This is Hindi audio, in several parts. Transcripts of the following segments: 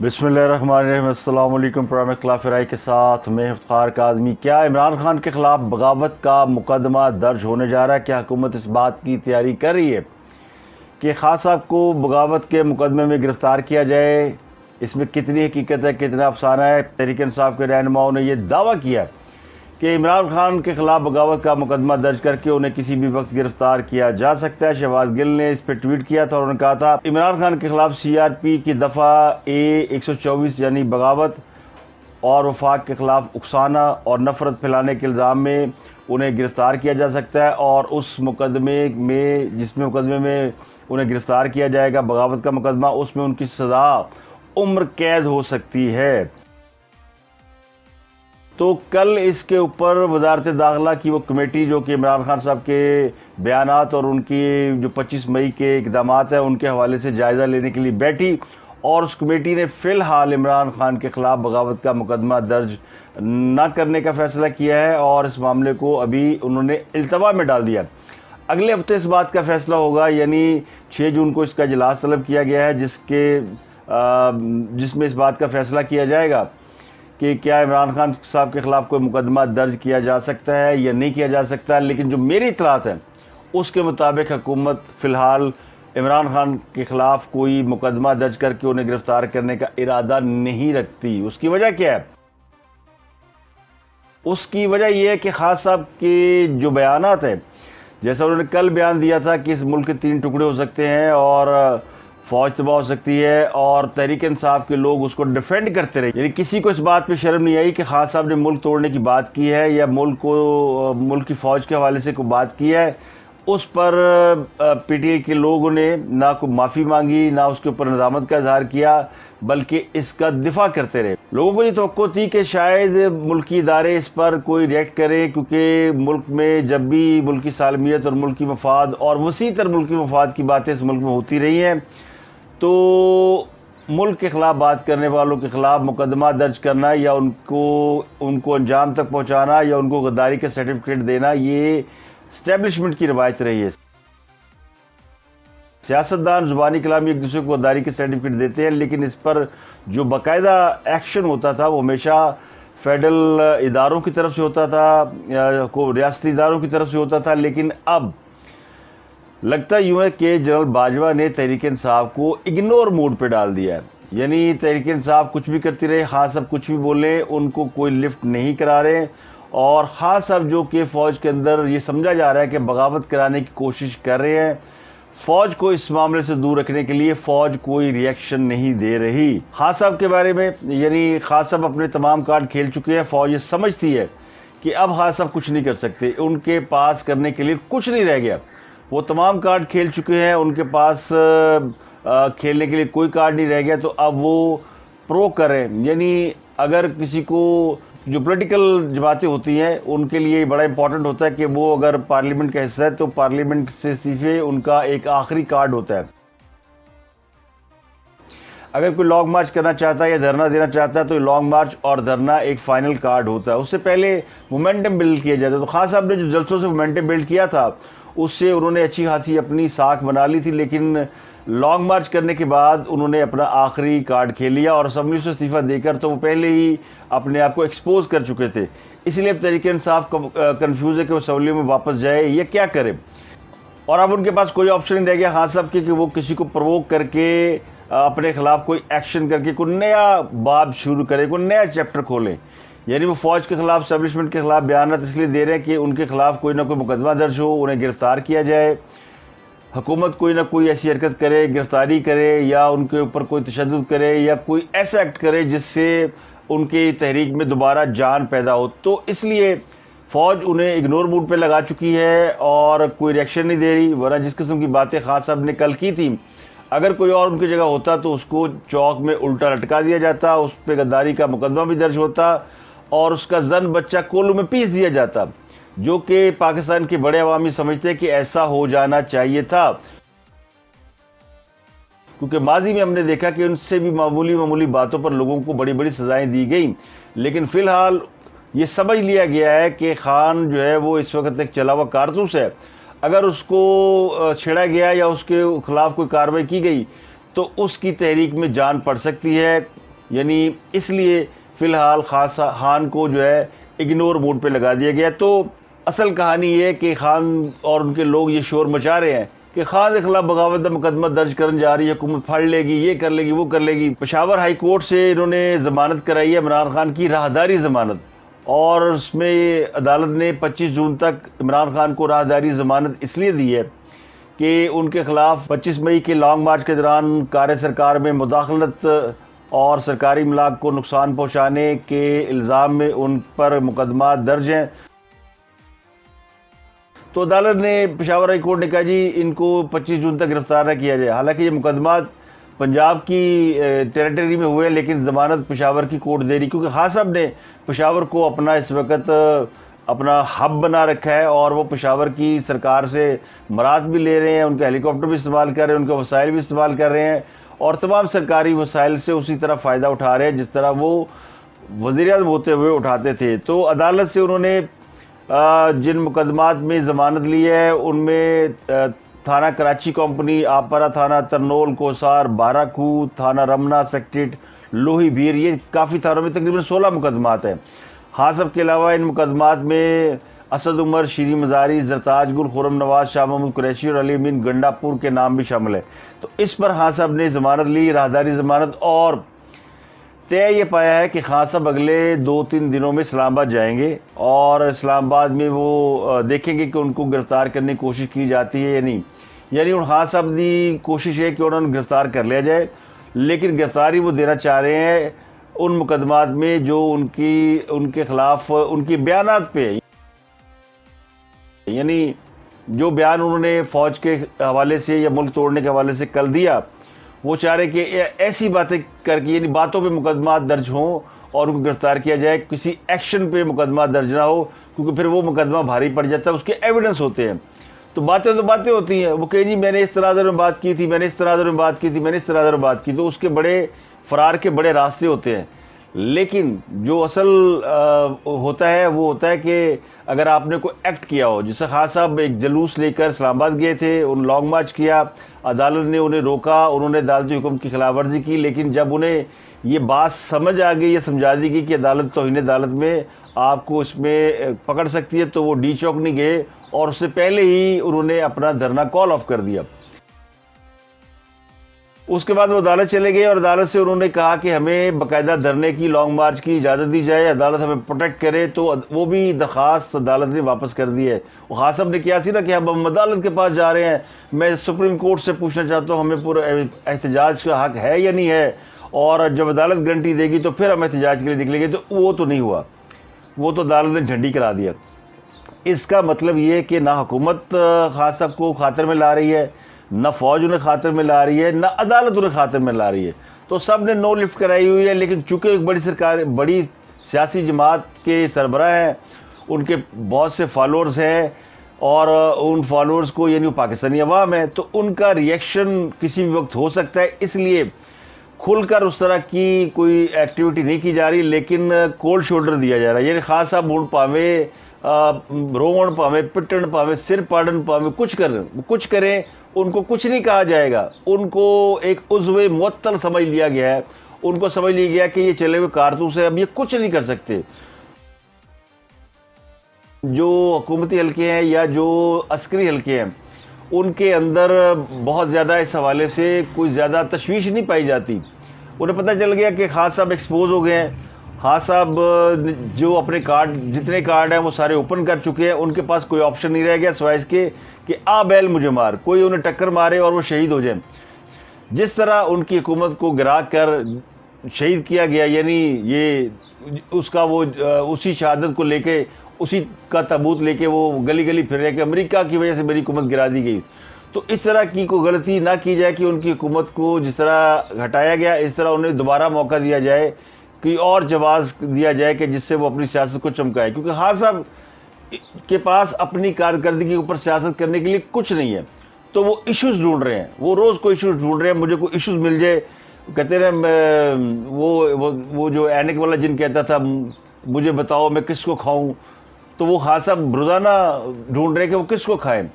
बिस्मिल्लाहिर्रहमानिर्रहीम। अस्सलाम वालेकुम। प्रोग्राम खिलाफ राय के साथ मैं इफ्तार काज़मी। क्या इमरान खान के ख़िलाफ़ बगावत का मुकदमा दर्ज होने जा रहा है? क्या हुकूमत इस बात की तैयारी कर रही है कि खान साहब को बगावत के मुकदमे में गिरफ़्तार किया जाए? इसमें कितनी हकीकत है, कितना अफसाना है? तहरीक इंसाफ के रहनुमाओं ने यह दावा किया कि इमरान खान के ख़िलाफ़ बगावत का मुकदमा दर्ज करके उन्हें किसी भी वक्त गिरफ्तार किया जा सकता है। शहबाज गिल ने इस पर ट्वीट किया था और उन्होंने कहा था इमरान खान के ख़िलाफ़ CRP की दफ़ा A 124 यानी बगावत और वफाक के ख़िलाफ़ उकसाना और नफ़रत फैलाने के इल्ज़ाम में उन्हें गिरफ़्तार किया जा सकता है। और उस मुकदमे में जिसमें मुकदमे में उन्हें गिरफ़्तार किया जाएगा, बगावत का मुकदमा, उसमें उनकी सज़ा उम्र कैद हो सकती है। तो कल इसके ऊपर वजारत दाखिला की वो कमेटी जो कि इमरान खान साहब के बयानात और उनकी जो 25 मई के इक़दामात हैं उनके हवाले से जायज़ा लेने के लिए बैठी और उस कमेटी ने फ़िलहाल इमरान खान के ख़िलाफ़ बगावत का मुकदमा दर्ज न करने का फ़ैसला किया है और इस मामले को अभी उन्होंने इल्तवा में डाल दिया। अगले हफ्ते इस बात का फ़ैसला होगा, यानी 6 जून को इसका इजलास तलब किया गया है जिसमें इस बात का फ़ैसला किया जाएगा कि क्या इमरान खान साहब के ख़िलाफ़ कोई मुकदमा दर्ज किया जा सकता है या नहीं किया जा सकता। लेकिन जो मेरी इत्तलात है उसके मुताबिक हुकूमत फ़िलहाल इमरान खान के ख़िलाफ़ कोई मुकदमा दर्ज करके उन्हें गिरफ़्तार करने का इरादा नहीं रखती। उसकी वजह क्या है? उसकी वजह यह है कि खान साहब के जो बयानात हैं, जैसा उन्होंने कल बयान दिया था कि इस मुल्क के 3 टुकड़े हो सकते हैं और फ़ौज तबाह हो सकती है और तहरीक इंसाफ के लोग उसको डिफेंड करते रहे, यानी किसी को इस बात पे शर्म नहीं आई कि खान साहब ने मुल्क तोड़ने की बात की है या मुल्क की फ़ौज के हवाले से कोई बात की है। उस पर PTI के लोगों ने ना कोई माफ़ी मांगी, ना उसके ऊपर नदामत का इजहार किया, बल्कि इसका दिफा करते रहे। लोगों को ये तवक्को थी कि शायद मुल्की इदारे इस पर कोई रिएक्ट करें, क्योंकि मुल्क में जब भी मुल्की सालमियत और मुल्की मफाद और वसी तर मुल्की मफाद की बातें इस मुल्क में होती रही हैं, तो मुल्क के ख़िलाफ़ बात करने वालों के ख़िलाफ़ मुकदमा दर्ज करना या उनको अंजाम तक पहुँचाना या उनको गद्दारी के सर्टिफिकेट देना, ये इस्टेब्लिशमेंट की रवायत रही है। सियासतदान ज़ुबानी कलामी एक दूसरे को गद्दारी के सर्टिफिकेट देते हैं, लेकिन इस पर जो बाकायदा एक्शन होता था वो हमेशा फेडरल इदारों की तरफ से होता था, रियासती इदारों की तरफ से होता था। लेकिन अब लगता यूँ है कि जनरल बाजवा ने तहरीक इंसाफ को इग्नोर मोड पे डाल दिया है, यानी तहरीक इंसाफ कुछ भी करती रहे, खान साहब कुछ भी बोले, उनको कोई लिफ्ट नहीं करा रहे। और खान साहब जो कि फ़ौज के अंदर ये समझा जा रहा है कि बगावत कराने की कोशिश कर रहे हैं, फ़ौज को इस मामले से दूर रखने के लिए फ़ौज कोई रिएक्शन नहीं दे रही। खान साहब के बारे में, यानी खान साहब अपने तमाम कार्ड खेल चुके हैं। फ़ौज ये समझती है कि अब खान साहब कुछ नहीं कर सकते, उनके पास करने के लिए कुछ नहीं रह गया, वो तमाम कार्ड खेल चुके हैं, उनके पास खेलने के लिए कोई कार्ड नहीं रह गया। तो अब वो प्रो करें, यानी अगर किसी को जो पॉलिटिकल जमातें होती हैं उनके लिए बड़ा इंपॉर्टेंट होता है कि वो अगर पार्लियामेंट का हिस्सा है तो पार्लियामेंट से इस्तीफे उनका एक आखिरी कार्ड होता है। अगर कोई लॉन्ग मार्च करना चाहता है या धरना देना चाहता है तो लॉन्ग मार्च और धरना एक फाइनल कार्ड होता है, उससे पहले मोमेंटम बिल्ड किया जाता है। तो खान साहब ने जो जलसों से मोमेंटम बिल्ड किया था उससे उन्होंने अच्छी खासी अपनी साख बना ली थी, लेकिन लॉन्ग मार्च करने के बाद उन्होंने अपना आखिरी कार्ड खेल लिया और असेंबली से इस्तीफा देकर तो वो पहले ही अपने आप को एक्सपोज कर चुके थे। इसलिए अब तहरीक इंसाफ कंफ्यूज है कि वो असेंबली में वापस जाए या क्या करे। और अब उनके पास कोई ऑप्शन नहीं रह गया खान साहब के कि वो किसी को प्रोवोक करके अपने खिलाफ कोई एक्शन करके कोई नया बाब शुरू करे, कोई नया चैप्टर खोलें। यानी वो फ़ौज के ख़िलाफ़, एस्टेब्लिशमेंट के ख़िलाफ़ बयान इसलिए दे रहे हैं कि उनके खिलाफ कोई ना कोई मुकदमा दर्ज हो, उन्हें गिरफ़्तार किया जाए, हुकूमत कोई ना कोई ऐसी हरकत करे, गिरफ्तारी करे या उनके ऊपर कोई तशद्दुद करे या कोई ऐसा एक्ट करे जिससे उनकी तहरीक में दोबारा जान पैदा हो। तो इसलिए फ़ौज उन्हें इग्नोर मूड पे लगा चुकी है और कोई रिएक्शन नहीं दे रही। वरना जिस किस्म की बातें खान साहब ने कल की थी, अगर कोई और उनकी जगह होता तो उसको चौक में उल्टा लटका दिया जाता, उस पर गद्दारी का मुकदमा भी दर्ज होता और उसका जन बच्चा कोल्हू में पीस दिया जाता, जो कि पाकिस्तान के बड़े अवामी समझते हैं कि ऐसा हो जाना चाहिए था। क्योंकि माजी में हमने देखा कि उनसे भी मामूली बातों पर लोगों को बड़ी बड़ी सजाएं दी गई, लेकिन फ़िलहाल ये समझ लिया गया है कि खान जो है वो इस वक्त एक चला हुआ कारतूस है। अगर उसको छेड़ा गया या उसके खिलाफ कोई कार्रवाई की गई तो उसकी तहरीक में जान पड़ सकती है। यानी इसलिए फ़िलहाल खान को जो है इग्नोर मोड पे लगा दिया गया। तो असल कहानी ये है कि खान और उनके लोग ये शोर मचा रहे हैं कि खान के खिलाफ बगावत का मुकदमा दर्ज करने जा रही है, हुकूमत फाड़ लेगी, ये कर लेगी, वो कर लेगी। पेशावर हाई कोर्ट से इन्होंने ज़मानत कराई है इमरान खान की, राहदारी ज़मानत, और उसमें अदालत ने 25 जून तक इमरान खान को राहदारी ज़मानत इसलिए दी है कि उनके खिलाफ 25 मई के लॉन्ग मार्च के दौरान कार्य सरकार में मुदाखलत और सरकारी इमलाक को नुकसान पहुँचाने के इल्ज़ाम में उन पर मुकदमा दर्ज हैं। तो अदालत ने, पेशावर हाई कोर्ट ने कहा जी इनको 25 जून तक गिरफ्तार न किया जाए। हालांकि ये मुकदमा पंजाब की टेरिटरी में हुए, लेकिन ज़मानत पेशावर की कोर्ट दे रही, क्योंकि खान साहब ने पेशावर को अपना इस वक्त अपना हब बना रखा है और वो पेशावर की सरकार से मराद भी ले रहे हैं, उनके हेलीकॉप्टर भी इस्तेमाल कर रहे हैं, उनके वसाइल भी इस्तेमाल कर रहे हैं और तमाम सरकारी वसाइल से उसी तरह फ़ायदा उठा रहे हैं जिस तरह वो वज़ीर-ए-आज़म होते हुए उठाते थे। तो अदालत से उन्होंने जिन मुकदमात में ज़मानत ली है उनमें थाना कराची कंपनी, आपरा थाना, तरनोल, कोसार, बाराकू थाना, रमना सेक्रेटरीट, लोही भीर, ये काफ़ी थानों में तकरीबन 16 मुकदमात हैं। हाँ, सब के अलावा इन मुकदमात में असद उमर, शीरी मज़ारी, ज़रताज गुल, खुरम नवाज, शाह महमूद कुरैशी और अली अमीन गंडापुर के नाम भी शामिल है। तो इस पर हाँ साहब ने ज़मानत ली, राहदारी ज़मानत, और तय ये पाया है कि खान साहब अगले 2-3 दिनों में इस्लामाबाद जाएंगे और इस्लामाबाद में वो देखेंगे कि उनको गिरफ़्तार करने की कोशिश की जाती है या नहीं। यानी उन खान साहब की कोशिश है कि उन्होंने गिरफ़्तार कर लिया जाए, लेकिन गिरफ़्तारी वो देना चाह रहे हैं उन मुकदमात में जो उनके ख़िलाफ़ उनकी बयानात पे है। यानी जो बयान उन्होंने फ़ौज के हवाले से या मुल्क तोड़ने के हवाले से कल दिया, वो चाह रहे कि ऐसी बातें करके, यानी बातों पे मुकदमा दर्ज हों और उनको गिरफ्तार किया जाए, किसी एक्शन पे मुकदमा दर्ज ना हो, क्योंकि फिर वो मुकदमा भारी पड़ जाता है, उसके एविडेंस होते हैं। तो बातें होती हैं, वो कहे जी मैंने इस तनाज़ुर में बात की थी, मैंने इस तनाज़ुर में बात की थी, मैंने इस तनाज़ुर में बात की, तो उसके बड़े फ़रार के बड़े रास्ते होते हैं। लेकिन जो असल होता है वो होता है कि अगर आपने कोई एक्ट किया हो, जैसे खान साहब एक जुलूस लेकर इस्लामाबाद गए थे, उन लॉन्ग मार्च किया, अदालत ने उन्हें रोका, उन्होंने अदालती हुक्म की खिलाफ वर्जी की, लेकिन जब उन्हें ये बात समझ आ गई या समझा दी गई कि अदालत तौहीन अदालत में आपको इसमें पकड़ सकती है, तो वो डी चौक नहीं गए और उससे पहले ही उन्होंने अपना धरना कॉल ऑफ कर दिया। उसके बाद वो अदालत चले गए और अदालत से उन्होंने कहा कि हमें बाकायदा धरने की, लॉन्ग मार्च की इजाज़त दी जाए, अदालत हमें प्रोटेक्ट करे, तो वो भी दरख्वास्त अदालत ने वापस कर दी है। वो खान साहब ने किया सी ना कि हम अदालत के पास जा रहे हैं, मैं सुप्रीम कोर्ट से पूछना चाहता हूँ हमें पूरा एहतजाज का हक है या नहीं है, और जब अदालत गारंटी देगी तो फिर हम एहतजाज के लिए निकलेंगे। तो वो तो नहीं हुआ, वो तो अदालत ने झंडी करा दिया। इसका मतलब ये है कि ना हुकूमत खान साहब को खातर में ला रही है, न फौज उन्हें खातिर में ला रही है, न अदालत उन्हें खातिर में ला रही है, तो सब ने नो लिफ्ट कराई हुई है। लेकिन चूंकि एक बड़ी सरकार, बड़ी सियासी जमात के सरबराह हैं, उनके बहुत से फॉलोअर्स हैं और उन फॉलोअर्स को, यानी वो पाकिस्तानी अवाम है, तो उनका रिएक्शन किसी भी वक्त हो सकता है, इसलिए खुलकर उस तरह की कोई एक्टिविटी नहीं की जा रही, लेकिन कोल्ड शोल्डर दिया जा रहा है। यानी खान साहब मुड़ पावे, रोवण पावे, पिटन पावे, सिर पाड़न पावे, कुछ करें, उनको कुछ नहीं कहा जाएगा। उनको एक उज़्वे मुअत्तल समझ लिया गया है, उनको समझ लिया गया कि ये चले हुए कारतूस है, अब ये कुछ नहीं कर सकते। जो हुकूमती हल्के हैं या जो अस्करी हल्के हैं, उनके अंदर बहुत ज़्यादा इस हवाले से कोई ज़्यादा तशवीश नहीं पाई जाती। उन्हें पता चल गया कि खान साहब एक्सपोज हो गए हैं, खान साहब जो अपने कार्ड, जितने कार्ड हैं वो सारे ओपन कर चुके हैं, उनके पास कोई ऑप्शन नहीं रह गया सिवाय इसके कि आ बैल मुझे मार, कोई उन्हें टक्कर मारे और वो शहीद हो जाए। जिस तरह उनकी हुकूमत को गिरा कर शहीद किया गया, यानी ये उसका वो उसी शहादत को लेके, उसी का तबूत लेके वो गली गली फिर रहे कि अमेरिका की वजह से मेरी हुकूमत गिरा दी गई। तो इस तरह की कोई गलती ना की जाए कि उनकी हुकूमत को जिस तरह हटाया गया, इस तरह उन्हें दोबारा मौका दिया जाए, कि और जवाब दिया जाए कि जिससे वो अपनी सियासत को चमकाए। क्योंकि खान साहब के पास अपनी कारकर्दगी के ऊपर सियासत करने के लिए कुछ नहीं है, तो वो इश्यूज ढूंढ रहे हैं, वो रोज़ कोई इश्यूज ढूंढ रहे हैं। मुझे कोई इश्यूज मिल जाए, कहते रहे वो जो ऐनक वाला जिन कहता था मुझे बताओ मैं किसको खाऊं, तो वो खान साहब रोज़ाना ढूंढ रहे हैं कि वो किसको खाएं,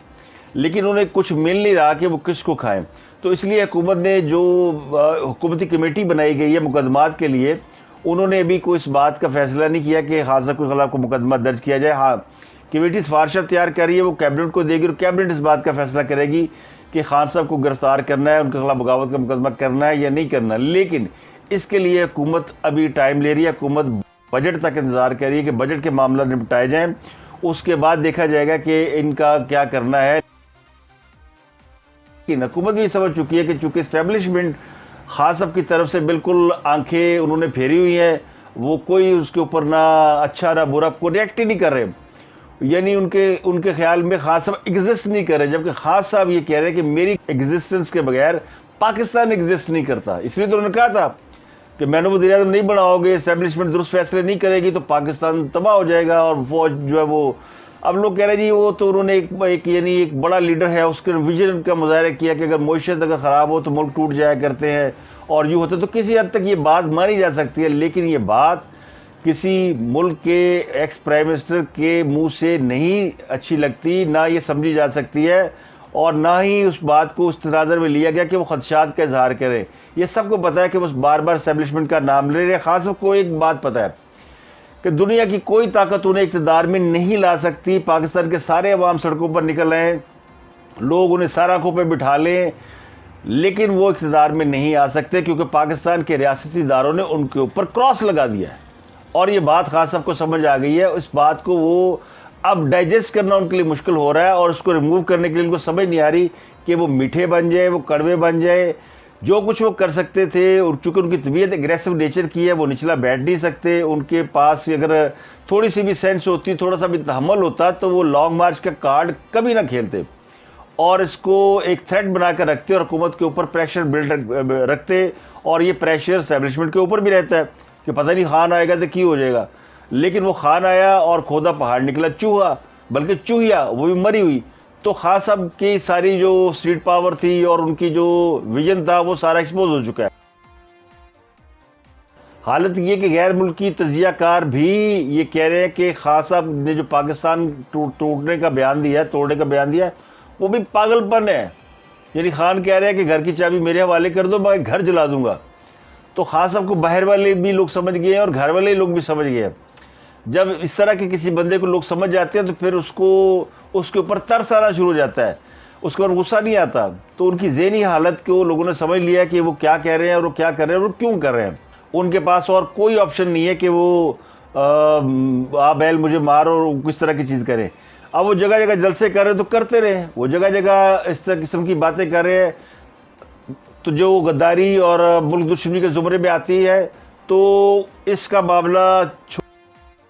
लेकिन उन्हें कुछ मिल नहीं रहा कि वो किसको खाएं। तो इसलिए हुकूमत ने जो हुकूमती कमेटी बनाई गई है मुकदमात के लिए, उन्होंने अभी कोई इस बात का फैसला नहीं किया कि खान साहब के खिलाफ को मुकदमा दर्ज किया जाए। हाँ, कमेटी सिफारिशें तैयार कर रही है, वो कैबिनेट को देगी और कैबिनेट इस बात का फैसला करेगी कि खान साहब को गिरफ्तार करना है, उनके खिलाफ बगावत का मुकदमा करना है या नहीं करना। लेकिन इसके लिए हुकूमत अभी टाइम ले रही है, हुकूमत बजट तक इंतजार कर रही है कि बजट के मामला निपटाए जाएं, उसके बाद देखा जाएगा कि इनका क्या करना है। हुकूमत भी समझ चुकी है कि चूंकि इस्टेब्लिशमेंट खान साहब की तरफ से बिल्कुल आंखें उन्होंने फेरी हुई हैं, वो कोई उसके ऊपर ना अच्छा ना बुरा को रिएक्ट ही नहीं कर रहे, यानी उनके ख्याल में खान साहब एग्जिस्ट नहीं कर रहे, जबकि खान साहब ये कह रहे हैं कि मेरी एग्जिस्टेंस के बगैर पाकिस्तान एग्जिस्ट नहीं करता। इसलिए तो उन्होंने कहा था कि मैंने वज़ीर-ए-आज़म नहीं बनाओगे, इस्टेब्लिशमेंट दुरुस्त फैसले नहीं करेगी तो पाकिस्तान तबाह हो जाएगा और फौज जो है वो, अब लोग कह रहे हैं जी वो तो उन्होंने एक बड़ा लीडर है, उसके विजन का मुजाहरा किया कि अगर मईशत अगर ख़राब हो तो मुल्क टूट जाया करते हैं और यूँ होते, तो किसी हद तक ये बात मानी जा सकती है। लेकिन ये बात किसी मुल्क के एक्स प्राइम मिनिस्टर के मुंह से नहीं अच्छी लगती, ना ये समझी जा सकती है और ना ही उस बात को उस तनाज़र में लिया गया कि वो खदशात का इजहार करें। ये सबको पता है कि वो बार बार एस्टेब्लिशमेंट का नाम ले रहे। खास को एक बात पता है कि दुनिया की कोई ताकत उन्हें इक़्तिदार में नहीं ला सकती। पाकिस्तान के सारे अवाम सड़कों पर निकल आए, लोग उन्हें सर आंखों पर बिठा लें, लेकिन वो इक़्तिदार में नहीं आ सकते क्योंकि पाकिस्तान के रियासती इदारों ने उनके ऊपर क्रॉस लगा दिया है। और ये बात खास सबको समझ आ गई है। इस बात को वो अब डाइजेस्ट करना उनके लिए मुश्किल हो रहा है और उसको रिमूव करने के लिए उनको समझ नहीं आ रही कि वो मीठे बन जाए, वो कड़वे बन जाए। जो कुछ वो कर सकते थे, और चूंकि उनकी तबीयत एग्रेसिव नेचर की है, वो निचला बैठ नहीं सकते। उनके पास अगर थोड़ी सी भी सेंस होती, थोड़ा सा भी तहम्मुल होता, तो वो लॉन्ग मार्च का कार्ड कभी ना खेलते और इसको एक थ्रेट बनाकर रखते और हुकूमत के ऊपर प्रेशर बिल्ड रखते। और ये प्रेशर एस्टेब्लिशमेंट के ऊपर भी रहता है कि पता नहीं खान आएगा तो क्या हो जाएगा। लेकिन वो खान आया और खोदा पहाड़ निकला चूहा, बल्कि चूहिया, वो भी मरी हुई। तो खास साहब की सारी जो स्ट्रीट पावर थी और उनकी जो विजन था वो सारा एक्सपोज हो चुका है। हालत ये कि गैर मुल्की तजियाकार भी ये कह रहे हैं कि खान साहब ने जो पाकिस्तान तोड़ने का बयान दिया वो भी पागलपन है। यानी खान कह रहे हैं कि घर की चाबी मेरे हवाले कर दो, मैं घर जला दूंगा। तो खान साहब को बाहर वाले भी लोग समझ गए हैं और घर वाले लोग भी समझ गए हैं। जब इस तरह के किसी बंदे को लोग समझ जाते हैं तो फिर उसके ऊपर तरस आना शुरू हो जाता है, उसके ऊपर गुस्सा नहीं आता। तो उनकी ज़हनी हालत को लोगों ने समझ लिया कि वो क्या कह रहे हैं और वो क्या कर रहे हैं और वो क्यों कर रहे हैं। उनके पास और कोई ऑप्शन नहीं है कि वो आ बैल मुझे मार और किस तरह की चीज़ करें। अब वो जगह जगह जलसे कर रहे हैं तो करते रहे, वो जगह जगह इस तरह किस्म की बातें कर रहे हैं तो जो गद्दारी और मुल्क दुश्मनी के ज़ुमरे में आती है। तो इसका मामला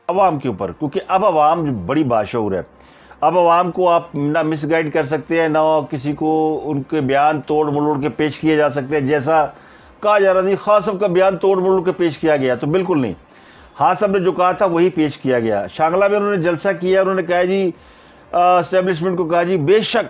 अवाम के ऊपर, क्योंकि अब अवाम बड़ी बाशऊर है। अब अवाम को आप ना मिसगाइड कर सकते हैं, ना किसी को उनके बयान तोड़ मरोड़ के पेश किए जा सकते हैं। जैसा कहा जा रहा था खान साहब का बयान तोड़ मरोड़ के पेश किया गया, तो बिल्कुल नहीं। खान साहब ने जो कहा था वही पेश किया गया। शांगला में उन्होंने जलसा किया, उन्होंने कहा जी एस्टेब्लिशमेंट को कहा जी बेशक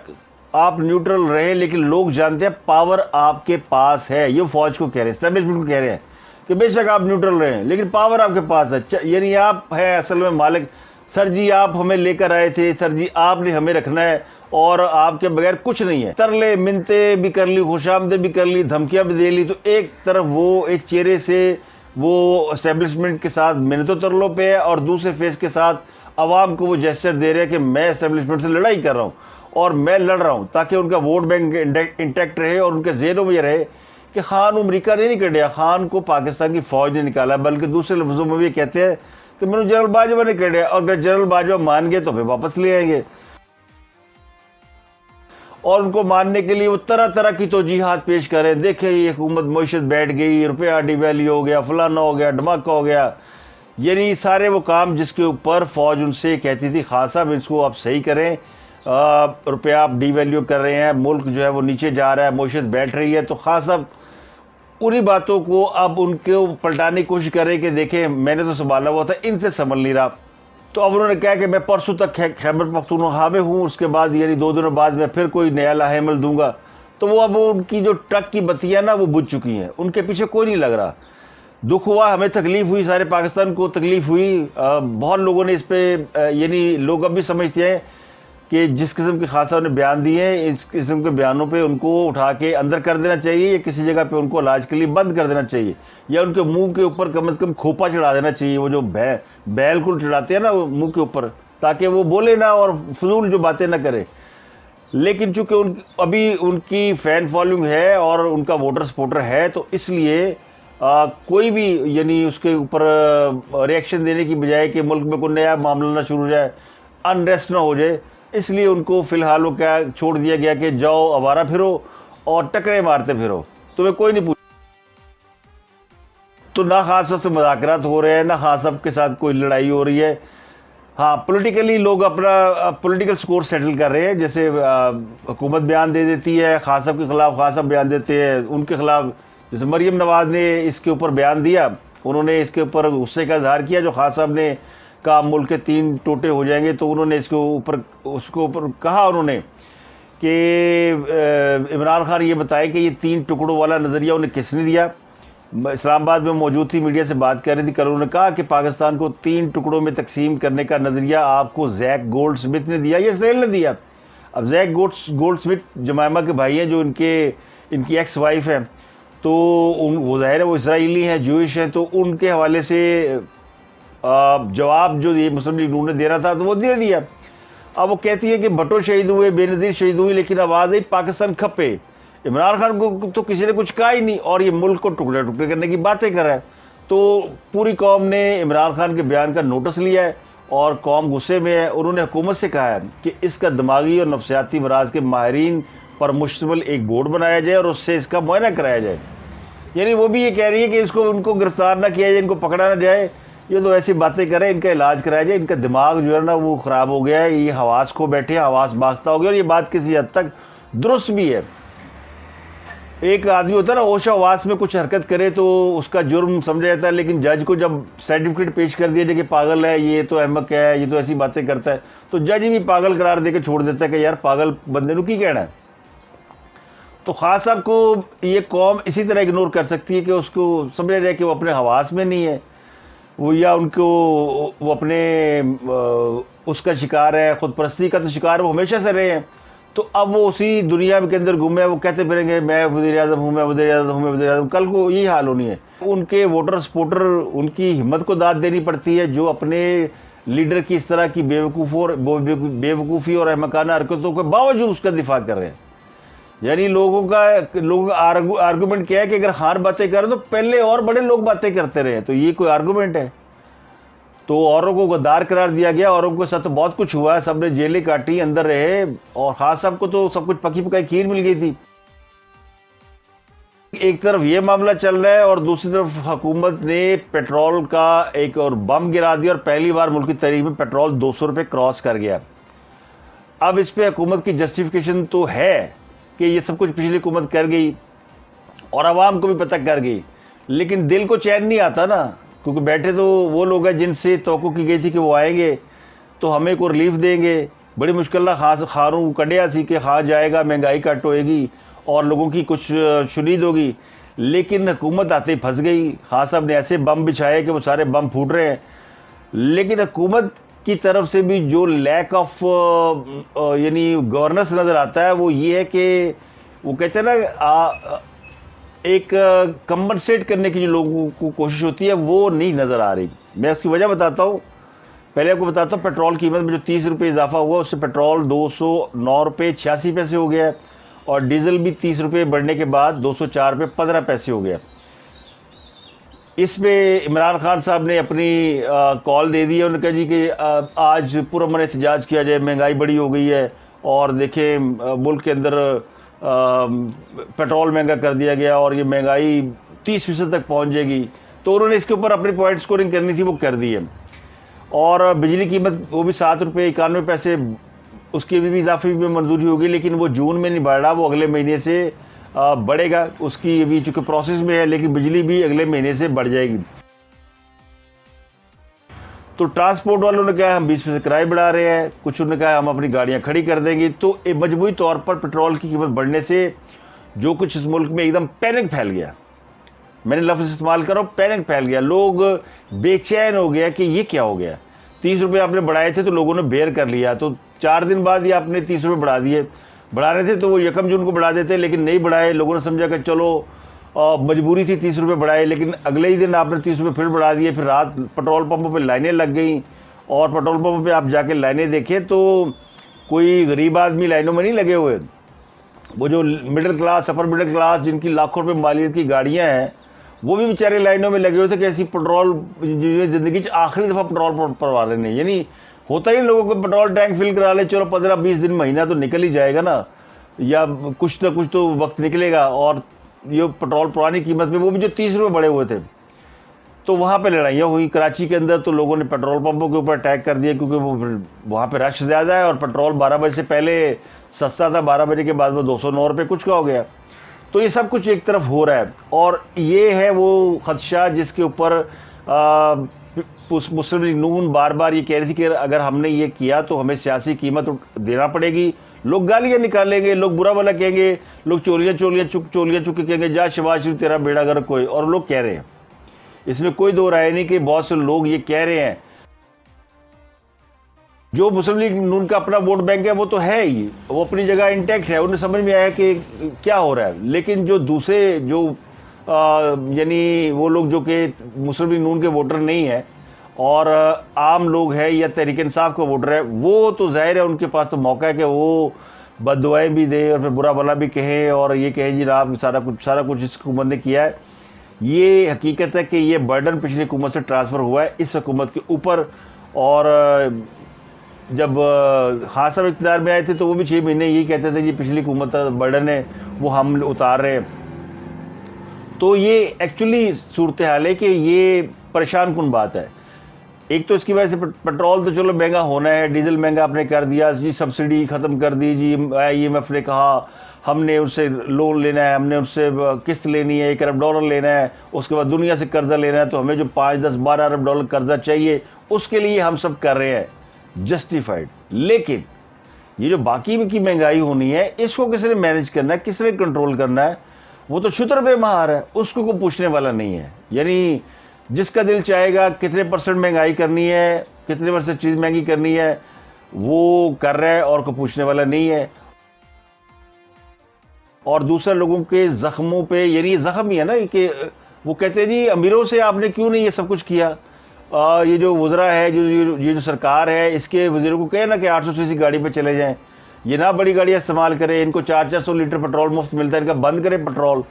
आप न्यूट्रल रहे, लेकिन लोग जानते हैं पावर आपके पास है। ये फौज को कह रहे हैं, एस्टेब्लिशमेंट को कह रहे हैं कि बेशक आप न्यूट्रल रहे लेकिन पावर आपके पास है, यानी आप है असल में मालिक। सर जी आप हमें लेकर आए थे, सर जी आपने हमें रखना है और आपके बगैर कुछ नहीं है। तरले मिन्नते भी कर ली, खुशामदे भी कर ली, धमकियां भी दे ली। तो एक तरफ वो एक चेहरे से वो एस्टेब्लिशमेंट के साथ मिन्नतों तरलों पे है और दूसरे फेस के साथ अवाम को वो जेस्चर दे रहे हैं कि मैं एस्टेब्लिशमेंट से लड़ाई कर रहा हूँ और मैं लड़ रहा हूँ ताकि उनका वोट बैंक इंटैक्ट रहे और उनके ज़हनों में ये रहे कि खान अमेरिका ने नहीं निकाला, खान को पाकिस्तान की फौज ने निकाला। बल्कि दूसरे लफ्ज़ों में भी कहते हैं कि मैंने जनरल बाजवा ने कर दिया और अगर जनरल बाजवा मान गए तो फिर वापस ले आएंगे। और उनको मानने के लिए वो तरह तरह की तौजीहात पेश करें। देखें ये हुकूमत मईशत बैठ गई, रुपया डिवैल्यू हो गया, फलाना हो गया, धमाका हो गया, यानी सारे वो काम जिसके ऊपर फौज उनसे कहती थी खान साहब इसको आप सही करें, रुपया आप डिवैल्यू कर रहे हैं, मुल्क जो है वो नीचे जा रहा है, मईशत बैठ रही है। तो खान साहब उन्हीं बातों को अब उनके पलटाने की कोशिश करें कि देखें मैंने तो संभाला हुआ था, इनसे संभल नहीं रहा। तो अब उन्होंने कहा कि मैं परसों तक खैबर पख्तूनख्वा में हूँ, उसके बाद यानी 2 दिनों बाद मैं फिर कोई नया लाहेमल दूंगा। तो वो अब उनकी जो ट्रक की बत्तियाँ ना वो बुझ चुकी हैं, उनके पीछे कोई नहीं लग रहा। दुख हुआ, हमें तकलीफ हुई, सारे पाकिस्तान को तकलीफ हुई। बहुत लोगों ने इस पर यानी लोग अब भी समझते हैं कि जिस किस्म के खान साहब ने बयान दिए हैं, इस किस्म के बयानों पे उनको उठा के अंदर कर देना चाहिए या किसी जगह पे उनको इलाज के लिए बंद कर देना चाहिए, या उनके मुंह के ऊपर कम से कम खोपा चढ़ा देना चाहिए, वो जो बैल को चढ़ाते हैं ना मुंह के ऊपर, ताकि वो बोले ना और फजूल जो बातें ना करे। लेकिन चूंकि अभी उनकी फ़ैन फॉलोइंग है और उनका वोटर सपोर्टर है, तो इसलिए कोई भी यानी उसके ऊपर रिएक्शन देने की बजाय कि मुल्क में कोई नया मामला ना शुरू हो जाए, अनरेस्ट ना हो जाए, इसलिए उनको फ़िलहाल वो क्या छोड़ दिया गया कि जाओ आवारा फिरो और टकरे मारते फिरो, तुम्हें कोई नहीं पूछ। तो ना खान साहब से मुज़ाकरात हो रहे हैं, ना खान साहब के साथ कोई लड़ाई हो रही है। हाँ, पॉलिटिकली लोग अपना पॉलिटिकल स्कोर सेटल कर रहे हैं। जैसे हुकूमत बयान दे देती है खान साहब के ख़िलाफ़, खान साहब बयान देते हैं उनके ख़िलाफ़। जैसे मरीम नवाज़ ने इसके ऊपर बयान दिया, उन्होंने इसके ऊपर गुस्से का इजहार किया जो खान साहब ने कहा मुल्क के 3 टोटे हो जाएंगे, तो उन्होंने उसके ऊपर कहा उन्होंने कि इमरान खान ये बताए कि ये 3 टुकड़ों वाला नज़रिया उन्हें किसने दिया। इस्लामाबाद में मौजूद थी, मीडिया से बात कर रही थी कल, उन्होंने कहा कि पाकिस्तान को 3 टुकड़ों में तकसीम करने का नज़रिया आपको जैक गोल्ड स्मिथ ने दिया या इसराइल ने दिया। अब जैक गोल्ड स्मिथ जमाइमा के भाई हैं, जो इनकी एक्स वाइफ है, तो वो ज़ाहिर है वो इसराइली हैं, जूइश हैं, तो उनके हवाले से जवाब जो ये मुस्लिम लीग नून ने देना था तो वो दे दिया। अब वो कहती है कि भट्टो शहीद हुए, बेनज़ीर शहीद हुई, लेकिन आवाज़ आई पाकिस्तान खपे। इमरान खान को तो किसी ने कुछ कहा ही नहीं और ये मुल्क को टुकड़े टुकड़े करने की बातें कर रहा है। तो पूरी कौम ने इमरान खान के बयान का नोटिस लिया है और कौम गुस्से में है। उन्होंने हुकूमत से कहा है कि इसका दिमागी और नफ्सियाती मराज के माहिरीन पर मुश्तमिल एक बोर्ड बनाया जाए और उससे इसका मुआयना कराया जाए। यानी वो भी ये कह रही है कि उनको गिरफ्तार ना किया जाए, इनको पकड़ा ना जाए, ये तो ऐसी बातें करें, इनका इलाज कराया जाए। इनका दिमाग जो है ना वो ख़राब हो गया है, ये हवास खो बैठे हैं, हवास बाख्ता हो गया। और ये बात किसी हद तक दुरुस्त भी है। एक आदमी होता है ना होश हवास में कुछ हरकत करे तो उसका जुर्म समझा जाता है, लेकिन जज को जब सर्टिफिकेट पेश कर दिया जाए कि पागल है, ये तो अहमक है, ये तो ऐसी बातें करता है, तो जज भी पागल करार देकर छोड़ देता है कि यार पागल बंदे को की कहना है। तो खान साहब को ये कौम इसी तरह इग्नोर कर सकती है कि उसको समझा जाए कि वो अपने हवास में नहीं है, वो या वो अपने उसका शिकार है, खुद परस्ती का तो शिकार वो हमेशा से रहे हैं। तो अब वो उसी दुनिया के अंदर घूमे, वो कहते फिरेंगे मैं वज़ीर आज़म हूँ, मैं वज़ीर आज़म हूँ, मैं वज़ीर आज़म। कल को यही हाल होनी है। उनके वोटर सपोर्टर उनकी हिम्मत को दाद देनी पड़ती है जो अपने लीडर की इस तरह की बेवकूफ़ी और अहमकाना हरकतों के बावजूद उसका दिफा कर रहे हैं। यानी लोगों का आर्गूमेंट क्या है कि अगर खान बातें करें तो पहले और बड़े लोग बातें करते रहे, तो ये कोई आर्गूमेंट है? तो औरों को गद्दार करार दिया गया, औरों के साथ तो बहुत कुछ हुआ है, सबने जेलें काटी, अंदर रहे, और खान साहब को तो सब कुछ पकी पकाई खीर मिल गई थी। एक तरफ ये मामला चल रहा है और दूसरी तरफ हुकूमत ने पेट्रोल का एक और बम गिरा दिया और पहली बार मुल्क की तारीख में पेट्रोल 200 रुपये क्रॉस कर गया। अब इस पे हुकूमत की जस्टिफिकेशन तो है कि ये सब कुछ पिछली हुकूमत कर गई और आवाम को भी पता कर गई, लेकिन दिल को चैन नहीं आता ना, क्योंकि बैठे तो वो लोग हैं जिनसे तवक्को की गई थी कि वो आएंगे तो हमें को रिलीफ देंगे। बड़ी मुश्किल खारों कड़िया सी कि खा जाएगा, महंगाई कट होएगी और लोगों की कुछ शुनीद होगी, लेकिन हुकूमत आते ही फंस गई। खान साहब ने ऐसे बम बिछाए कि वो सारे बम फूट रहे हैं। लेकिन हुकूमत की तरफ से भी जो लैक ऑफ यानी गवर्नेंस नज़र आता है वो ये है कि वो कहते हैं ना एक कंपनसेट करने की जो लोगों को कोशिश होती है वो नहीं नज़र आ रही। मैं उसकी वजह बताता हूँ। पहले आपको बताता हूँ, पेट्रोल कीमत में जो 30 रुपये इजाफा हुआ उससे पेट्रोल 209 रुपये 86 पैसे हो गया और डीजल भी 30 रुपये बढ़ने के बाद 204 रुपये 15 पैसे हो गया। इसमें इमरान खान साहब ने अपनी कॉल दे दी है। उन्होंने कहा जी कि आज पुरअमन एहतजाज किया जाए, महंगाई बड़ी हो गई है और देखें मुल्क के अंदर पेट्रोल महंगा कर दिया गया और ये महंगाई 30% तक पहुंच जाएगी। तो उन्होंने इसके ऊपर अपनी पॉइंट स्कोरिंग करनी थी, वो कर दी है। और बिजली कीमत वो भी 7 रुपये 91 पैसे, उसकी भी इजाफे में मंजूरी होगी, लेकिन वो जून में नहीं बढ़ रहा, वो अगले महीने से बढ़ेगा। उसकी भी चूँकि प्रोसेस में है, लेकिन बिजली भी अगले महीने से बढ़ जाएगी। तो ट्रांसपोर्ट वालों ने कहा हम 20% किराए बढ़ा रहे हैं, कुछ उन्होंने कहा हम अपनी गाड़ियां खड़ी कर देंगे। तो मजबूरी तौर पर पेट्रोल की कीमत बढ़ने से जो कुछ इस मुल्क में एकदम पैनिक फैल गया। मैंने लफ्ज़ इस्तेमाल कर रहा हूँ, पैनिक फैल गया। लोग बेचैन हो गया कि ये क्या हो गया। 30 रुपये आपने बढ़ाए थे तो लोगों ने बेयर कर लिया, तो 4 दिन बाद ही आपने 30 रुपये बढ़ा दिए। बढ़ा रहे थे तो वो 1 जून को बढ़ा देते, लेकिन नहीं बढ़ाए। लोगों ने समझा कि चलो मजबूरी थी, 30 रुपये बढ़ाए, लेकिन अगले ही दिन आपने 30 रुपये फिर बढ़ा दिए। फिर रात पेट्रोल पंपों पे लाइनें लग गई, और पेट्रोल पंपों पे आप जाके लाइनें देखें तो कोई गरीब आदमी लाइनों में नहीं लगे हुए। वो जो middle class, upper middle class, जिनकी लाखों रुपये मालियत की गाड़ियाँ हैं, वो भी बेचारे लाइनों में लगे हुए थे कि ऐसी पेट्रोल ज़िंदगी आखिरी दफ़ा पेट्रोल परवा लेने। यानी होता ही लोगों को पेट्रोल टैंक फिल करा ले, चलो 15-20 दिन महीना तो निकल ही जाएगा ना, या कुछ ना कुछ तो वक्त निकलेगा। और ये पेट्रोल पुरानी कीमत में, वो भी जो 30 रुपये बढ़े हुए थे, तो वहाँ पे लड़ाइयाँ हुई कराची के अंदर। तो लोगों ने पेट्रोल पंपों के ऊपर अटैक कर दिया, क्योंकि वो वहाँ पे रश ज़्यादा है और पेट्रोल 12 बजे से पहले सस्ता था, 12 बजे के बाद वो 209 रुपये कुछ का हो गया। तो ये सब कुछ एक तरफ हो रहा है, और ये है वो खदशा जिसके ऊपर मुस्लिम लीग नून बार बार ये कह रही थी कि अगर हमने ये किया तो हमें सियासी कीमत देना पड़ेगी। लोग गालियाँ निकालेंगे, लोग बुरा भला कहेंगे, लोग चोलियाँ चुक के कहेंगे जा शबाज शरीफ तेरा बेड़ा गर्क कोई। और लोग कह रहे हैं, इसमें कोई दो राय नहीं कि बहुत से लोग ये कह रहे हैं। जो मुस्लिम लीग नून का अपना वोट बैंक है वो तो है ही, वो अपनी जगह इंटैक्ट है, उन्हें समझ में आया कि क्या हो रहा है। लेकिन जो दूसरे जो यानी वो लोग जो कि मुस्लिम लीग नून के वोटर नहीं है और आम लोग हैं या तहरीक इंसाफ का वोटर है, वो तो जाहिर है उनके पास तो मौका है कि वो बददुआएं भी दें और फिर बुरा भला भी कहें और ये कहें जी आप सारा कुछ इस हुकूमत ने किया है। ये हकीकत है कि ये बर्डन पिछली हुकूमत से ट्रांसफ़र हुआ है इस हुकूमत के ऊपर। और जब खान साहब इक़्तिदार में आए थे तो वो भी 6 महीने यही कहते थे जी पिछली हुकूमत बर्डन है वो हम उतार रहे हैं। तो ये एक्चुअली सूरत हाल है कि ये परेशान कुन बात है। एक तो इसकी वजह से पेट्रोल तो चलो महंगा होना है, डीजल महंगा आपने कर दिया जी, सब्सिडी ख़त्म कर दी जी, IMF ने कहा हमने उससे लोन लेना है, हमने उससे किस्त लेनी है, $1 अरब लेना है, उसके बाद दुनिया से कर्जा लेना है, तो हमें जो 5, 10, $12 अरब कर्जा चाहिए, उसके लिए हम सब कर रहे हैं, जस्टिफाइड। लेकिन ये जो बाकी की महंगाई होनी है, इसको किसने मैनेज करना है, किसने कंट्रोल करना है, वो तो शुतर बेमहार है, उसको कोई पूछने वाला नहीं है। यानी जिसका दिल चाहेगा कितने % महंगाई करनी है, कितने % चीज़ महंगी करनी है, वो कर रहा है और कोई पूछने वाला नहीं है। और दूसरे लोगों के ज़ख्मों पे, यानी ज़ख्म ही है ना कि वो कहते हैं जी अमीरों से आपने क्यों नहीं ये सब कुछ किया। ये जो वज़रा है, ये जो सरकार है, इसके वज़ीरों को कहे ना कि 800 सीसी गाड़ी पे चले जाएं, ये ना बड़ी गाड़ियाँ इस्तेमाल करें, इनको 400 लीटर पेट्रोल मुफ्त मिलता है, इनका बंद करें पेट्रोल,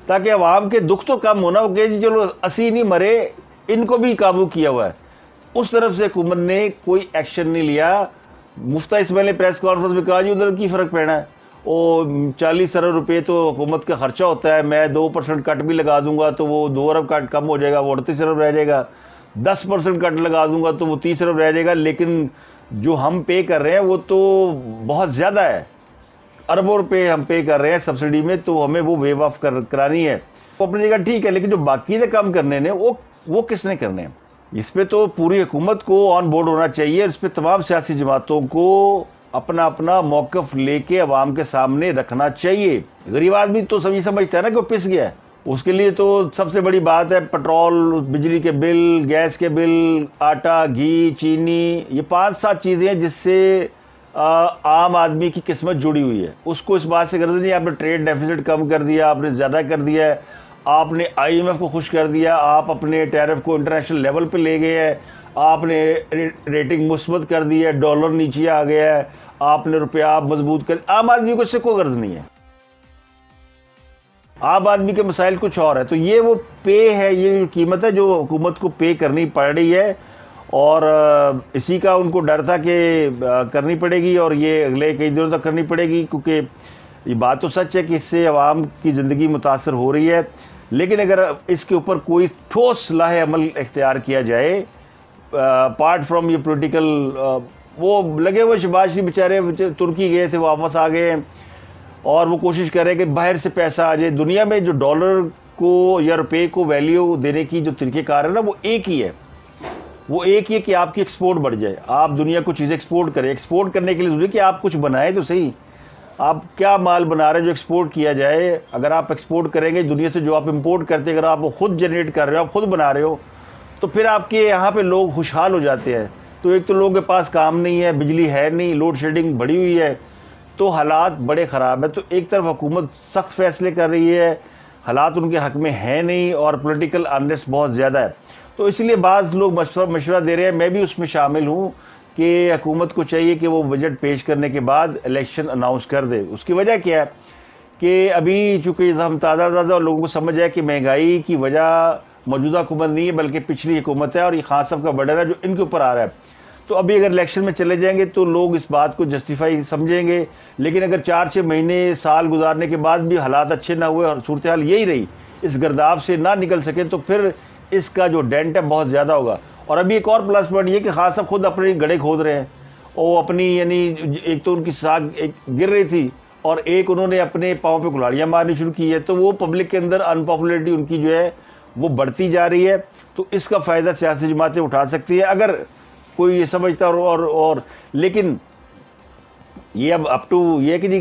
ताकि अवाम के दुख तो कम होना। वो कहे जी चलो 80 नहीं मरे, इनको भी काबू किया हुआ है। उस तरफ से हुकूमत ने कोई एक्शन नहीं लिया। मुफ्ता इसमाइल ने प्रेस कॉन्फ्रेंस में कहा जी उधर की फ़र्क पड़ना है, वो 40 अरब रुपये तो हुकूमत का खर्चा होता है, मैं 2% कट भी लगा दूंगा तो वो 2 अरब कट कम हो जाएगा, वो 38 अरब रह जाएगा, 10% कट लगा दूंगा तो वो 30 अरब रह जाएगा। लेकिन जो हम पे कर रहे हैं वो तो बहुत ज़्यादा है, अरबों रुपये हम पे कर रहे हैं सब्सिडी में, तो हमें वो वेव ऑफ करानी है। वो अपनी जगह ठीक है, लेकिन जो बाकी से काम करने ने वो किसने करने हैं? इस पर तो पूरी हुकूमत को ऑन बोर्ड होना चाहिए। इस पर तमाम सियासी जमातों को अपना अपना मौक़िफ़ लेके अवाम के सामने रखना चाहिए। गरीब आदमी तो सभी समझता है ना कि वो पिस गया है, उसके लिए तो सबसे बड़ी बात है पेट्रोल, बिजली के बिल, गैस के बिल, आटा, घी, चीनी, ये 5-7 चीज़ें हैं जिससे आम आदमी की किस्मत जुड़ी हुई है। उसको इस बात से गर्ज नहीं आपने ट्रेड डेफिसिट कम कर दिया, आपने ज़्यादा कर दिया है, आपने IMF को खुश कर दिया, आप अपने टैरिफ को इंटरनेशनल लेवल पे ले गए हैं, आपने रेटिंग मुस्बत कर दी है, डॉलर नीचे आ गया है, आपने रुपया मजबूत कर। आम आदमी को इससे कोई गर्ज नहीं है, आम आदमी के मसाइल कुछ और है। तो ये वो पे है, ये कीमत है जो हुकूमत को पे करनी पड़ रही है, और इसी का उनको डर था कि करनी पड़ेगी और ये अगले कई दिनों तक करनी पड़ेगी, क्योंकि ये बात तो सच है कि इससे आवाम की ज़िंदगी मुतासर हो रही है। लेकिन अगर इसके ऊपर कोई ठोस लाहे अमल इख्तियार किया जाए, अपार्ट फ्रॉम ये पोलिटिकल, वो लगे हुए शहबाज शरीफ बेचारे तुर्की गए थे, वो वापस आ गए और वो कोशिश कर रहे हैं कि बाहर से पैसा आ जाए। दुनिया में जो डॉलर को या रुपये को वैल्यू देने की जो तरीक़ेकार है ना, वो एक ही है। वो एक ही है कि आपकी एक्सपोर्ट बढ़ जाए, आप दुनिया को चीज़ें एक्सपोर्ट करें। एक्सपोर्ट करने के लिए ज़रूरी है कि आप कुछ बनाएं तो सही। आप क्या माल बना रहे हैं जो एक्सपोर्ट किया जाए? अगर आप एक्सपोर्ट करेंगे दुनिया से, जो आप इंपोर्ट करते हैं अगर आप वो खुद जनरेट कर रहे हो, आप खुद बना रहे हो, तो फिर आपके यहाँ पे लोग खुशहाल हो जाते हैं। तो एक तो लोगों के पास काम नहीं है, बिजली है नहीं, लोड शेडिंग बढ़ी हुई है, तो हालात बड़े ख़राब है। तो एक तरफ हुकूमत सख्त फैसले कर रही है, हालात उनके हक में है नहीं, और पॉलिटिकल अनरेस्ट बहुत ज़्यादा है। तो इसलिए बाज़ लोग मशवरा दे रहे हैं, मैं भी उसमें शामिल हूँ, कि हुकूमत को चाहिए कि वो बजट पेश करने के बाद इलेक्शन अनाउंस कर दे। उसकी वजह क्या है कि अभी चूँकि हम ताज़ा और लोगों को समझ आए कि महंगाई की वजह मौजूदा हुकूमत नहीं है बल्कि पिछली हुकूमत है, और ये खान साहब का बर्डन है जो इनके ऊपर आ रहा है। तो अभी अगर इलेक्शन में चले जाएंगे तो लोग इस बात को जस्टिफाई समझेंगे, लेकिन अगर 4-6 महीने साल गुजारने के बाद भी हालात अच्छे ना हुए और सूरत हाल यही रही, इस गर्दाव से ना निकल सके, तो फिर इसका जो डेंट है बहुत ज़्यादा होगा। और अभी एक और प्लस पॉइंट ये कि खान साहब खुद अपने गड्ढे खोद रहे हैं, और अपनी यानी एक तो उनकी साख एक गिर रही थी, और एक उन्होंने अपने पाँव पे कुल्हाड़ियाँ मारनी शुरू की है, तो वो पब्लिक के अंदर अनपॉपुलरिटी उनकी जो है वो बढ़ती जा रही है। तो इसका फ़ायदा सियासी जमातें उठा सकती है अगर कोई ये समझता और लेकिन ये अब अप टू ये कि जी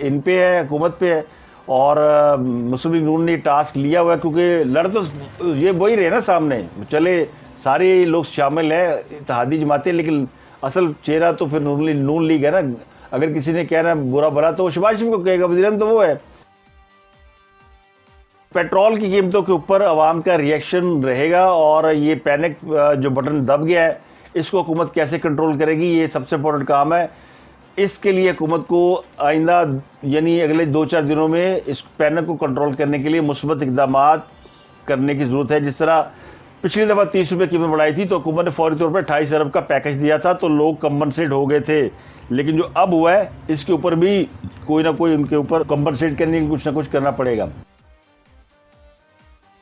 इन पे है, हुकूमत पे है, और मुस्लिम लीग नून ने टास्क लिया हुआ है, क्योंकि लड़ तो ये वही रहे ना सामने, चले सारे लोग शामिल हैं इत्तेहादी जमातें, लेकिन असल चेहरा तो फिर नून लीग है ना। अगर किसी ने कहना बुरा भला तो शहबाज शरीफ को कहेगा, वज़ीर तो वो है। पेट्रोल की कीमतों के ऊपर आवाम का रिएक्शन रहेगा, और ये पैनिक जो बटन दब गया है इसको हुकूमत कैसे कंट्रोल करेगी, ये सबसे इंपॉर्टेंट काम है। इसके लिए हुकूमत को आइंदा यानी अगले 2-4 दिनों में इस पैनिक को कंट्रोल करने के लिए मुस्बत इक़दाम करने की ज़रूरत है। जिस तरह पिछली दफ़ा 30 रुपये कीमत बढ़ाई थी तो हुकूमत ने फौरी तौर पर 28 अरब का पैकेज दिया था, तो लोग कंपनसेट हो गए थे। लेकिन जो अब हुआ है इसके ऊपर भी कोई ना कोई उनके ऊपर कंपनसेट करने के लिए कुछ ना कुछ करना पड़ेगा।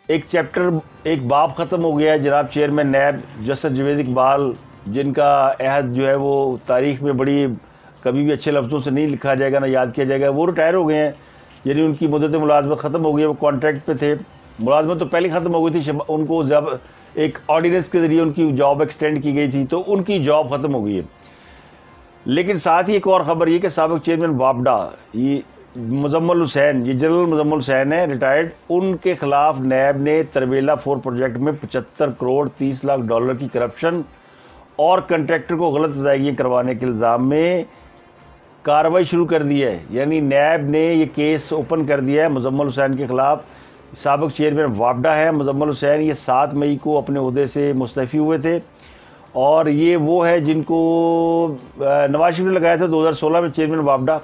एक चैप्टर, एक बाब ख़त्म हो गया है। जनाब chairman NAB justice Javed Iqbal, जिनका अहद जो है वो तारीख़ में बड़ी कभी भी अच्छे लफ्ज़ों से नहीं लिखा जाएगा, ना याद किया जाएगा, वो रिटायर हो गए हैं। यानी उनकी मुद्दत मुलाजमत ख़त्म हो गई है, वो कॉन्ट्रैक्ट पे थे, मुलाजमत तो पहले ख़त्म हो गई थी, उनको जब एक ऑर्डिनेंस के ज़रिए उनकी जॉब एक्सटेंड की गई थी, तो उनकी जॉब ख़त्म हो गई है। लेकिन साथ ही एक और ख़बर ये कि साबिक़ चेयरमैन वापडा, ये मुजम्मल हुसैन, ये जनरल मुजम्मल हुसैन है रिटायर्ड, उनके खिलाफ नैब ने तरवेला 4 प्रोजेक्ट में 75 करोड़ 30 लाख डॉलर की करप्शन और कंट्रैक्टर को गलत अदायगियाँ करवाने के इल्ज़ाम में कार्रवाई शुरू कर दी है। यानी नैब ने ये केस ओपन कर दिया है मुजम्मल हुसैन के खिलाफ। साबिक़ चेयरमैन वापडा है मुजम्मल हुसैन, ये 7 मई को अपने ओहदे से मुस्तफ़ी हुए थे, और ये वो है जिनको नवाज शरीफ ने लगाया था 2016 में चेयरमैन वापडा।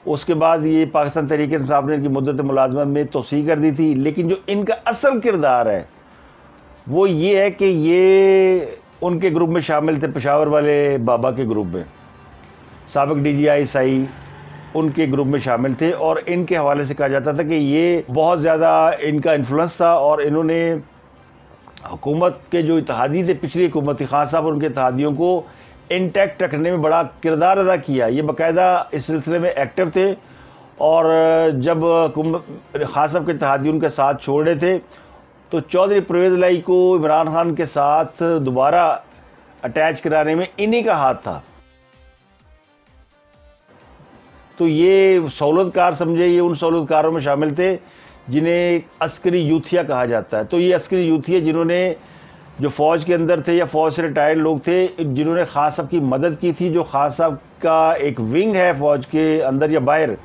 उसके बाद ये पाकिस्तान तहरीक इंसाफ ने इनकी मुद्दत मुलाजमत में तोसी कर दी थी। लेकिन जो इनका असल किरदार है वो ये है कि ये उनके ग्रुप में शामिल थे, पेशावर वाले बाबा के ग्रुप में, साबिक़ DGI उनके ग्रुप में शामिल थे, और इनके हवाले से कहा जाता था कि ये बहुत ज़्यादा इनका इन्फ्लुएंस था, और इन्होंने हुकूमत के जो इत्तेहादी थे, पिछली हुकूमत थी, खान साहब और उनके इत्तेहादियों को इंटैक्ट रखने में बड़ा किरदार अदा किया। ये बाकायदा इस सिलसिले में एक्टिव थे, और जब खान साहब के इत्तेहादी उनके साथ छोड़ रहे थे तो चौधरी परवेज़ इलाही को इमरान खान के साथ दोबारा अटैच कराने में इन्हीं का हाथ था। तो ये सहूलतकार समझे, ये उन सहूलतकारों में शामिल थे जिन्हें अस्करी यूथिया कहा जाता है। तो ये अस्करी यूथिया जिन्होंने जो फ़ौज के अंदर थे या फ़ौज से रिटायर्ड लोग थे, जिन्होंने खान साहब की मदद की थी, जो खान साहब का एक विंग है फ़ौज के अंदर या बाहर,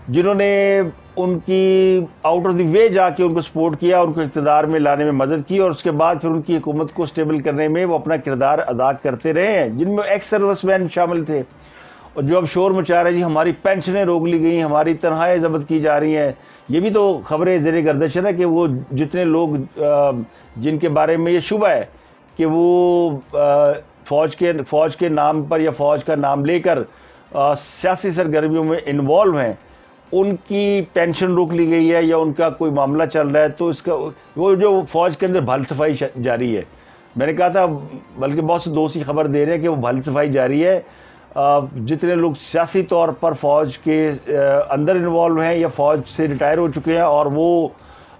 जिन्होंने उनकी आउट ऑफ द वे जाके उनको सपोर्ट किया, उनको इक़्तिदार में लाने में मदद की, और उसके बाद फिर उनकी हुकूमत को स्टेबल करने में वो अपना किरदार अदा करते रहे हैं, जिनमें एक्स सर्विसमैन शामिल थे। और जो अब शोर मचा रहे जी हमारी पेंशनें रोक ली गई, हमारी तनख्वाहें ज़ब्त की जा रही हैं, ये भी तो खबरें ज़ेरे गर्दिश है कि वो जितने लोग जिनके बारे में ये शुबा है कि वो फ़ौज के नाम पर या फ़ौज का नाम लेकर सियासी सरगर्मियों में इन्वॉल्व हैं, उनकी पेंशन रोक ली गई है या उनका कोई मामला चल रहा है, तो इसका वो जो फ़ौज के अंदर भल सफाई जारी है। मैंने कहा था, बल्कि बहुत से दोस्त ही खबर दे रहे हैं कि वो भल सफाई जारी है। जितने लोग सियासी तौर पर फ़ौज के अंदर इन्वॉल्व हैं या फ़ौज से रिटायर हो चुके हैं और वो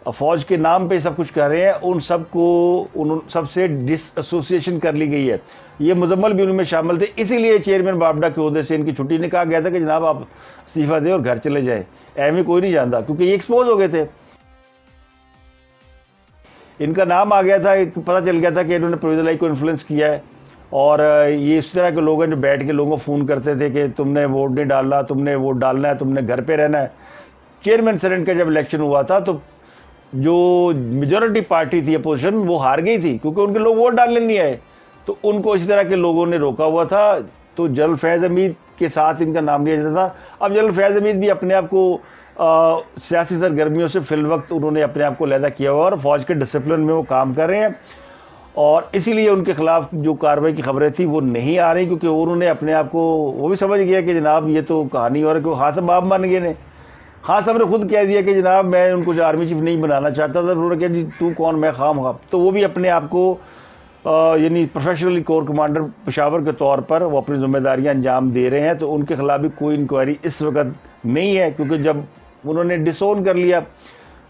फ़ौज के नाम पे सब कुछ कर रहे हैं, उन सबसे डिसएसोसिएशन कर ली गई है। ये मुजम्मल भी उनमें शामिल थे, इसीलिए चेयरमैन वापडा के ओहदे से इनकी छुट्टी ने कहा गया था कि जनाब आप इस्तीफ़ा दें और घर चले जाए। अहमी कोई नहीं जानता क्योंकि ये एक्सपोज हो गए थे, इनका नाम आ गया था, पता चल गया था कि इन्होंने परवेज़ इलाही को इन्फ्लुएंस किया है, और ये इस तरह के लोग हैं जो बैठ के लोगों को फ़ोन करते थे कि तुमने वोट नहीं डालना, तुमने वोट डालना है, तुमने घर पे रहना है। चेयरमैन सेनेट का जब इलेक्शन हुआ था तो जो मेजॉरिटी पार्टी थी अपोजिशन वो हार गई थी क्योंकि उनके लोग वोट डालने नहीं आए, तो उनको इसी तरह के लोगों ने रोका हुआ था। तो जनरल फैज़ हमीद के साथ इनका नाम लिया जाता था। अब जनरल फैज़ हमीद भी अपने आप को सियासी सरगर्मियों से फिल वक्त उन्होंने अपने आप को लहदा किया हुआ और फ़ौज के डिसिप्लिन में वो काम कर रहे हैं, और इसीलिए उनके खिलाफ जो कार्रवाई की खबरें थी वो नहीं आ रही, क्योंकि उन्होंने अपने आप को वो भी समझ गया कि जनाब ये तो कहानी और हाँ साहब आप मान गए ने। हाँ साहब ने खुद कह दिया कि जनाब मैं उनको आर्मी चीफ नहीं बनाना चाहता था। उन्होंने कहा जी तू कौन, मैं खाम खा। तो वो भी अपने आप को यानी प्रोफेशनली कोर कमांडर पेशावर के तौर पर वो अपनी जिम्मेदारियां अंजाम दे रहे हैं। तो उनके खिलाफ भी कोई इंक्वायरी इस वक्त नहीं है, क्योंकि जब उन्होंने डिसोन कर लिया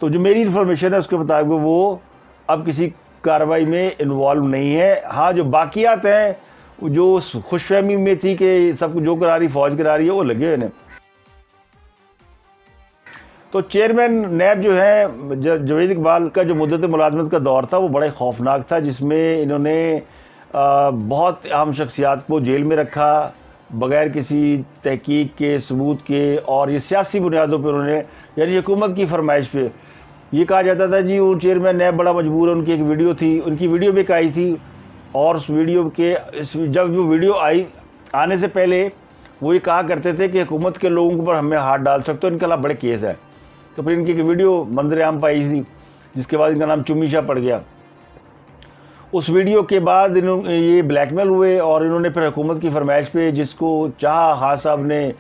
तो जो मेरी इन्फॉर्मेशन है उसके मुताबिक वो अब किसी कार्रवाई में इन्वॉल्व नहीं है। हाँ जो बाकियात हैं जो खुशफहमी में थी कि सब जो करा रही फौज करा रही है वो लगे हुए हैं। तो चेयरमैन नैब जो है जवेद इकबाल का जो मुद्दत मुलाजमत का दौर था वो बड़ा खौफनाक था, जिसमें इन्होंने बहुत अहम शख्सियात को जेल में रखा बगैर किसी तहकीक के सबूत के, और ये सियासी बुनियादों पर उन्होंने यानी हुकूमत की फरमाइश पे ये कहा जाता था जी वो चेयरमैन नैब बड़ा मजबूर है। उनकी एक वीडियो थी, उनकी वीडियो भी आई थी, और उस वीडियो के जब वो वीडियो आई आने से पहले वो ये कहा करते थे कि हुकूमत के लोगों पर हमें हाथ डाल सकते हो, इनके खिलाफ बड़े केस है। तो फिर इनकी एक वीडियो मंजर आम पाई थी जिसके बाद इनका नाम चुम्मीशा पड़ गया। उस वीडियो के बाद ये ब्लैकमेल हुए और इन्होंने फिर हुकूमत की फरमाइश पे जिसको चाहा हाँ साहब ने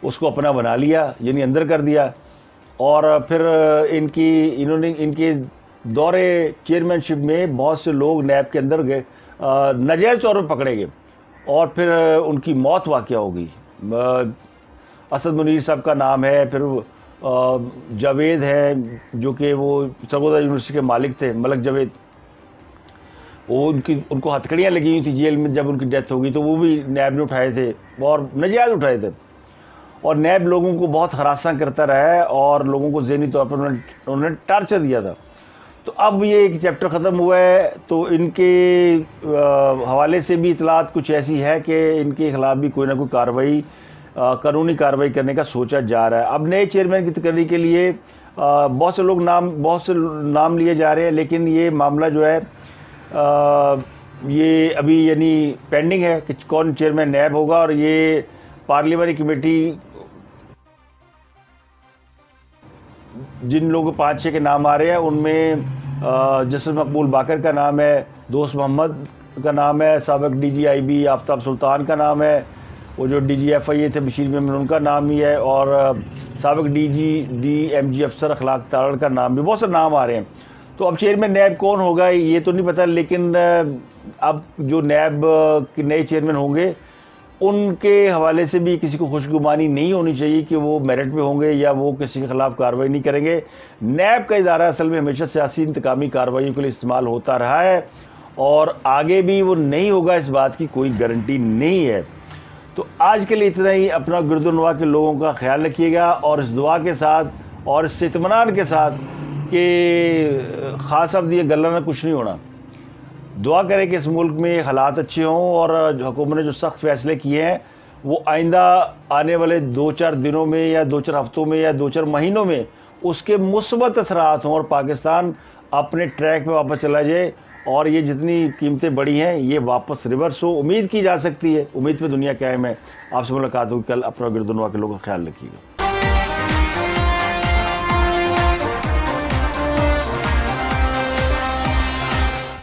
उसको अपना बना लिया, यानी अंदर कर दिया। और फिर इन्होंने इनके दौरे चेयरमैनशिप में बहुत से लोग नैब के अंदर गए, नाजायज़ तौर पर पकड़े गए, और फिर उनकी मौत वाक़या हो गई। असद मुनीर साहब का नाम है, फिर जावेद है जो कि वो सरगोदा यूनिवर्सिटी के मालिक थे, मलक जावेद, वो उनको हथकड़ियाँ लगी हुई थी जेल में जब उनकी डेथ हो गई, तो वो भी नैब ने उठाए थे और नाजायज़ उठाए थे। और नैब लोगों को बहुत हरासा करता रहा है और लोगों को ज़हनी तौर पर उन्होंने टार्चर दिया था। तो अब ये एक चैप्टर ख़त्म हुआ है, तो इनके हवाले से भी इतलात कुछ ऐसी है कि इनके खिलाफ भी कोई ना कोई कार्रवाई कानूनी कार्रवाई करने का सोचा जा रहा है। अब नए चेयरमैन की तकरीर के लिए बहुत से नाम लिए जा रहे हैं, लेकिन ये मामला जो है ये अभी यानी पेंडिंग है कि कौन चेयरमैन नैब होगा। और ये पार्लियामेंट्री कमेटी जिन लोगों 5-6 के नाम आ रहे हैं उनमें जस्टिस मकबूल बाकर का नाम है, दोस्त मोहम्मद का नाम है, साबिक DGIB आफ्ताब सुल्तान का नाम है, वो जो DGFI थे बशीर मेमन उनका नाम ही है, और साबिक DMG अफसर अखलाक तारड़ का नाम भी, बहुत से नाम आ रहे हैं। तो अब चेयरमैन नैब कौन होगा ये तो नहीं पता, लेकिन अब जो नैब के नए चेयरमैन होंगे उनके हवाले से भी किसी को खुशगुमानी नहीं होनी चाहिए कि वो मेरिट पे होंगे या वो किसी के खिलाफ कार्रवाई नहीं करेंगे। नैब का इदारा असल में हमेशा सियासी इंतकामी कार्रवाइयों के लिए इस्तेमाल होता रहा है और आगे भी वो नहीं होगा, इस बात की कोई गारंटी नहीं है। तो आज के लिए इतना ही। अपना गिरदुनवा के लोगों का ख्याल रखिएगा और इस दुआ के साथ और इस इत्मीनान के साथ कि ख़ास अब ये गल्ला ना कुछ नहीं होना। दुआ करें कि इस मुल्क में हालात अच्छे हों और हुकूमत ने जो सख्त फैसले किए हैं वो आइंदा आने वाले 2-4 दिनों में या 2-4 हफ्तों में या 2-4 महीनों में उसके मुस्बत असरात हों और पाकिस्तान अपने ट्रैक पे वापस चला जाए और ये जितनी कीमतें बढ़ी हैं ये वापस रिवर्स हो। उम्मीद की जा सकती है, उम्मीद पे दुनिया कायम है। आपसे मुलाकात होगी कल। अपना गिरदुनवा के लोगों का ख्याल रखिएगा।